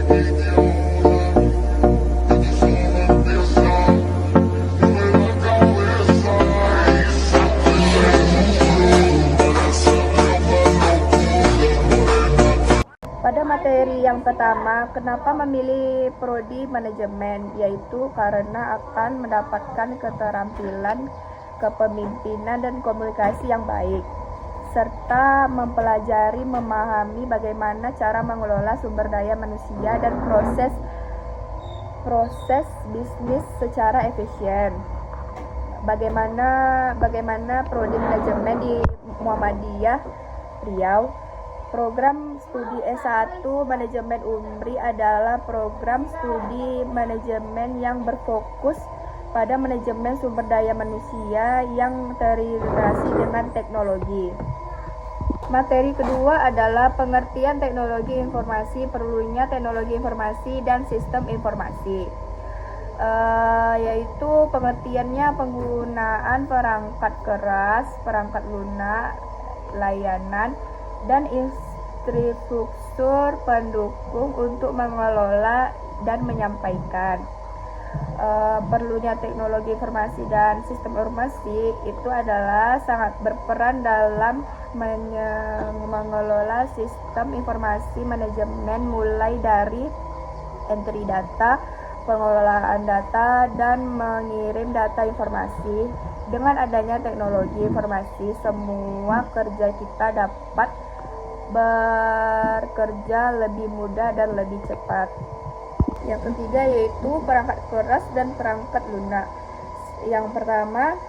Pada materi yang pertama, kenapa memilih prodi manajemen, yaitu karena akan mendapatkan keterampilan kepemimpinan dan komunikasi yang baik, serta mempelajari memahami bagaimana cara mengelola sumber daya manusia dan proses bisnis secara efisien. Bagaimana prodi manajemen di Muhammadiyah Riau. Program studi S1 Manajemen UMRI adalah program studi manajemen yang berfokus pada manajemen sumber daya manusia yang terintegrasi dengan teknologi. Materi kedua adalah pengertian teknologi informasi, perlunya teknologi informasi dan sistem informasi. Yaitu pengertiannya penggunaan perangkat keras, perangkat lunak, layanan, dan infrastruktur pendukung untuk mengelola dan menyampaikan. Perlunya teknologi informasi dan sistem informasi itu adalah sangat berperan dalam mengelola sistem informasi manajemen, mulai dari entry data, pengelolaan data, dan mengirim data informasi. Dengan adanya teknologi informasi, semua kerja kita dapat bekerja lebih mudah dan lebih cepat. Yang ketiga yaitu perangkat keras dan perangkat lunak. Yang pertama,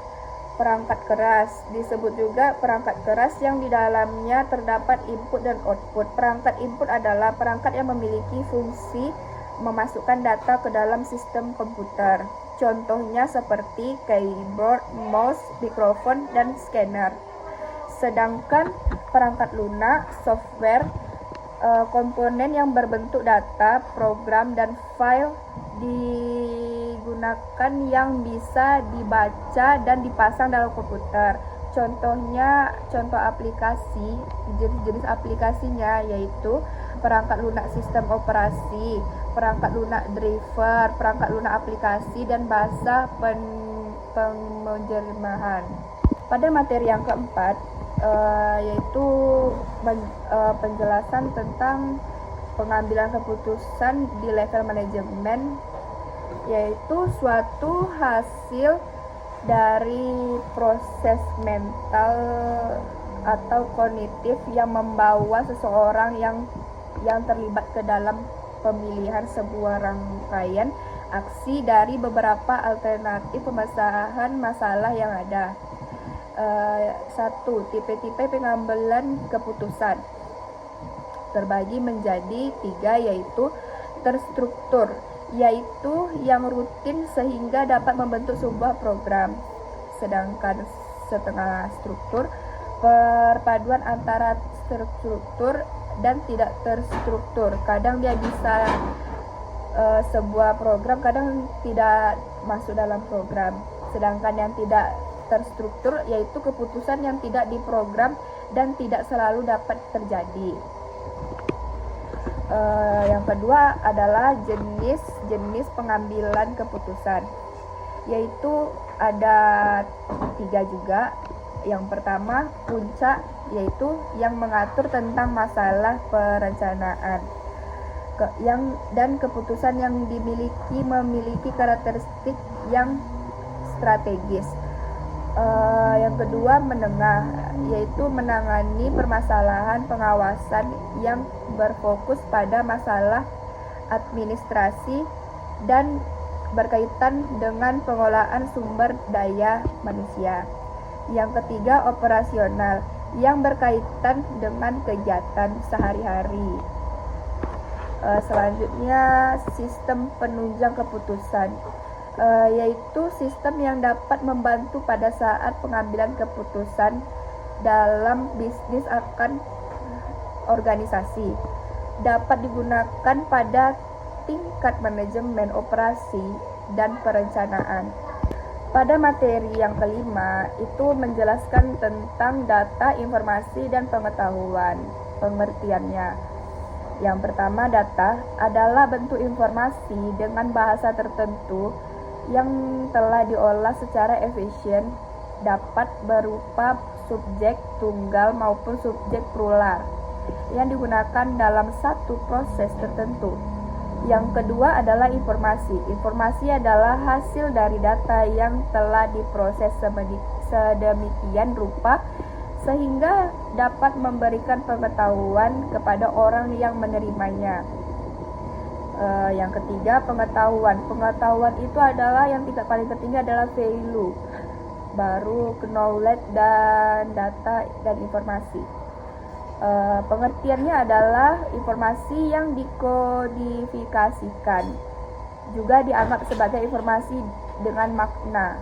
perangkat keras, disebut juga perangkat keras yang di dalamnya terdapat input dan output. Perangkat input adalah perangkat yang memiliki fungsi memasukkan data ke dalam sistem komputer. Contohnya seperti keyboard, mouse, mikrofon, dan scanner. Sedangkan perangkat lunak, software, komponen yang berbentuk data, program, dan file digunakan yang bisa dibaca dan dipasang dalam komputer. Contoh aplikasi, jenis aplikasinya yaitu perangkat lunak sistem operasi, perangkat lunak driver, perangkat lunak aplikasi, dan bahasa penerjemahan. Pada materi yang keempat, yaitu penjelasan tentang pengambilan keputusan di level manajemen, yaitu suatu hasil dari proses mental atau kognitif yang membawa seseorang yang terlibat ke dalam pemilihan sebuah rangkaian aksi dari beberapa alternatif pemecahan masalah yang ada. 1. Tipe-tipe pengambilan keputusan terbagi menjadi 3, yaitu terstruktur, yaitu yang rutin sehingga dapat membentuk sebuah program. Sedangkan setengah struktur, perpaduan antara terstruktur dan tidak terstruktur. Kadang dia bisa sebuah program, kadang tidak masuk dalam program. Sedangkan yang tidak terstruktur yaitu keputusan yang tidak diprogram dan tidak selalu dapat terjadi. Yang kedua adalah jenis pengambilan keputusan, yaitu ada 3 juga. Yang pertama, puncak, yaitu yang mengatur tentang masalah perencanaan dan keputusan yang memiliki karakteristik yang strategis. Yang kedua, menengah, yaitu menangani permasalahan pengawasan yang berfokus pada masalah administrasi dan berkaitan dengan pengelolaan sumber daya manusia. Yang ketiga, operasional, yang berkaitan dengan kegiatan sehari-hari. Selanjutnya, sistem penunjang keputusan, yaitu sistem yang dapat membantu pada saat pengambilan keputusan dalam bisnis akan organisasi. Dapat digunakan pada tingkat manajemen operasi dan perencanaan. Pada materi yang kelima, itu menjelaskan tentang data, informasi, dan pengetahuan. Pengertiannya, Yang pertama, data adalah bentuk informasi dengan bahasa tertentu yang telah diolah secara efisien, dapat berupa subjek tunggal maupun subjek plural yang digunakan dalam satu proses tertentu. Yang kedua adalah informasi. Informasi adalah hasil dari data yang telah diproses sedemikian rupa sehingga dapat memberikan pengetahuan kepada orang yang menerimanya. Yang ketiga, pengetahuan. Pengetahuan itu adalah yang tingkat paling tertinggi adalah value, baru knowledge dan data dan informasi. Pengertiannya adalah informasi yang dikodifikasikan, juga dianggap sebagai informasi dengan makna.